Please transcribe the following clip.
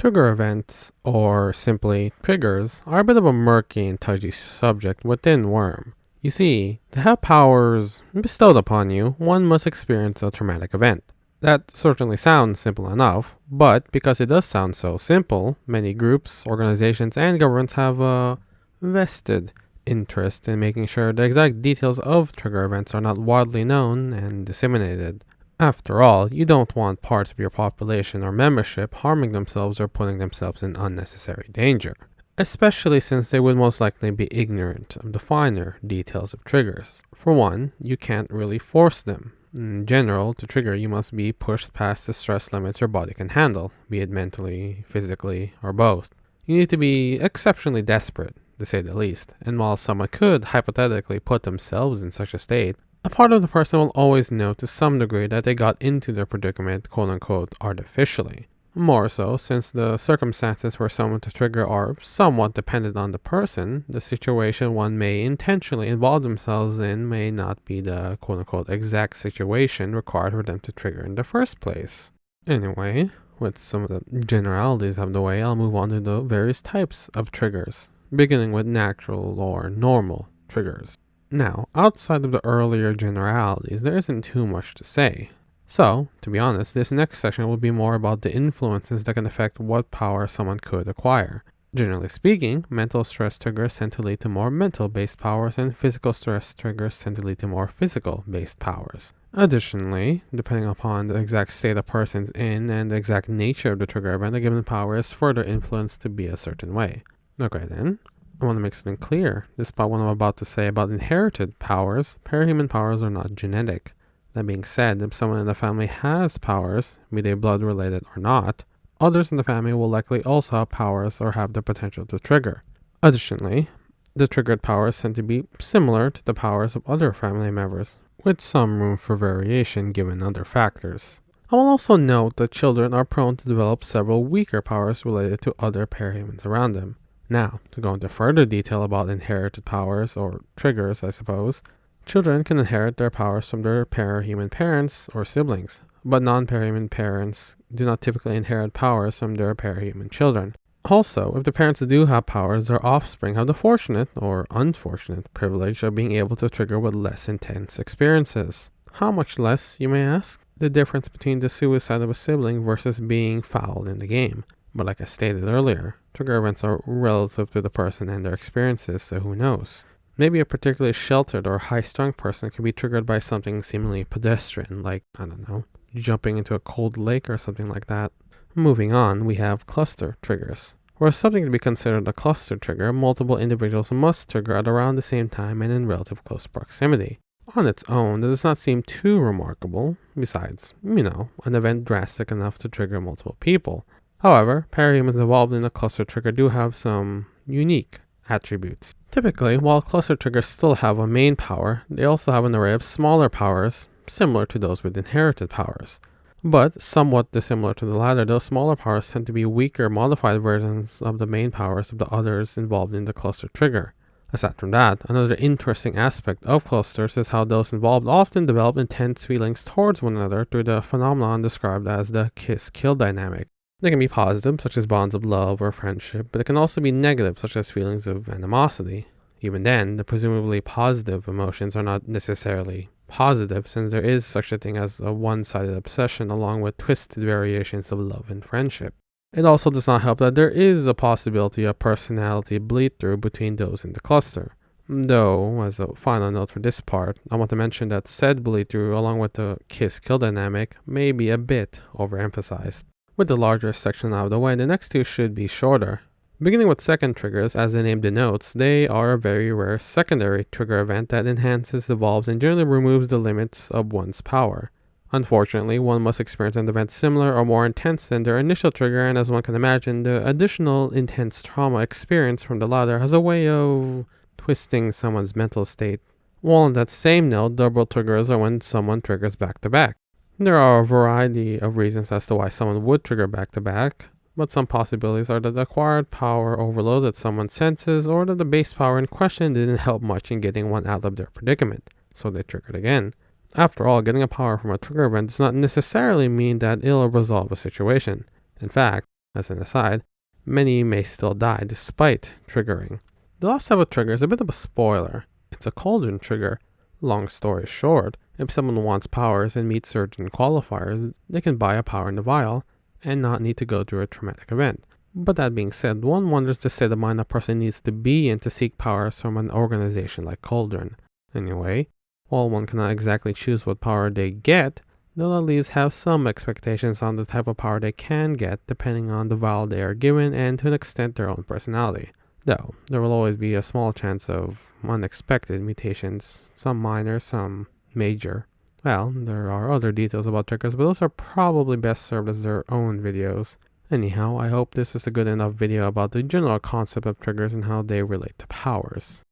Trigger events, or simply triggers, are a bit of a murky and touchy subject within Worm. You see, to have powers bestowed upon you, one must experience a traumatic event. That certainly sounds simple enough, but because it does sound so simple, many groups, organizations, and governments have a vested interest in making sure the exact details of trigger events are not widely known and disseminated. After all, you don't want parts of your population or membership harming themselves or putting themselves in unnecessary danger, especially since they would most likely be ignorant of the finer details of triggers. For one, you can't really force them. In general, to trigger, you must be pushed past the stress limits your body can handle, be it mentally, physically, or both. You need to be exceptionally desperate, to say the least, and while someone could hypothetically put themselves in such a state, a part of the person will always know to some degree that they got into their predicament quote-unquote artificially. More so, since the circumstances for someone to trigger are somewhat dependent on the person, the situation one may intentionally involve themselves in may not be the quote-unquote exact situation required for them to trigger in the first place. Anyway, with some of the generalities out of the way, I'll move on to the various types of triggers, beginning with natural or normal triggers. Now, outside of the earlier generalities, there isn't too much to say. So, to be honest, this next section will be more about the influences that can affect what power someone could acquire. Generally speaking, mental stress triggers tend to lead to more mental-based powers, and physical stress triggers tend to lead to more physical-based powers. Additionally, depending upon the exact state a person's in and the exact nature of the trigger event, a given power is further influenced to be a certain way. Okay then. I want to make something clear. Despite what I'm about to say about inherited powers, parahuman powers are not genetic. That being said, if someone in the family has powers, be they blood related or not, others in the family will likely also have powers or have the potential to trigger. Additionally, the triggered powers tend to be similar to the powers of other family members, with some room for variation given other factors. I will also note that children are prone to develop several weaker powers related to other parahumans around them. Now, to go into further detail about inherited powers, or triggers I suppose, children can inherit their powers from their parahuman parents or siblings, but non-parahuman parents do not typically inherit powers from their parahuman children. Also, if the parents do have powers, their offspring have the fortunate, or unfortunate, privilege of being able to trigger with less intense experiences. How much less, you may ask? The difference between the suicide of a sibling versus being fouled in the game. But like I stated earlier, trigger events are relative to the person and their experiences, so who knows? Maybe a particularly sheltered or high-strung person can be triggered by something seemingly pedestrian, like, I don't know, jumping into a cold lake or something like that. Moving on, we have cluster triggers. For something to be considered a cluster trigger, multiple individuals must trigger at around the same time and in relative close proximity. On its own, that does not seem too remarkable, besides, an event drastic enough to trigger multiple people. However, parahumans involved in a cluster trigger do have some unique attributes. Typically, while cluster triggers still have a main power, they also have an array of smaller powers, similar to those with inherited powers. But, somewhat dissimilar to the latter, those smaller powers tend to be weaker modified versions of the main powers of the others involved in the cluster trigger. Aside from that, another interesting aspect of clusters is how those involved often develop intense feelings towards one another through the phenomenon described as the kiss-kill dynamic. They can be positive, such as bonds of love or friendship, but it can also be negative, such as feelings of animosity. Even then, the presumably positive emotions are not necessarily positive, since there is such a thing as a one-sided obsession along with twisted variations of love and friendship. It also does not help that there is a possibility of personality bleed-through between those in the cluster. Though, as a final note for this part, I want to mention that said bleed-through along with the kiss-kill dynamic may be a bit overemphasized. With the larger section out of the way, the next two should be shorter. Beginning with second triggers, as the name denotes, they are a very rare secondary trigger event that enhances, evolves, and generally removes the limits of one's power. Unfortunately, one must experience an event similar or more intense than their initial trigger, and as one can imagine, the additional intense trauma experienced from the latter has a way of twisting someone's mental state. While on that same note, double triggers are when someone triggers back-to-back. There are a variety of reasons as to why someone would trigger back-to-back, but some possibilities are that the acquired power overloaded someone's senses, or that the base power in question didn't help much in getting one out of their predicament, so they triggered again. After all, getting a power from a trigger event does not necessarily mean that it'll resolve a situation. In fact, As an aside, many may still die despite triggering. The last type of trigger is a bit of a spoiler. It's a cauldron trigger. Long story short, if someone wants powers and meets certain qualifiers, they can buy a power in the vial and not need to go through a traumatic event. But that being said, one wonders the state of mind a person needs to be in to seek powers from an organization like Cauldron. Anyway, while one cannot exactly choose what power they get, they'll at least have some expectations on the type of power they can get depending on the vial they are given and to an extent their own personality. Though, there will always be a small chance of unexpected mutations, some minor, some major. Well, there are other details about triggers, but those are probably best served as their own videos. Anyhow, I hope this was a good enough video about the general concept of triggers and how they relate to powers.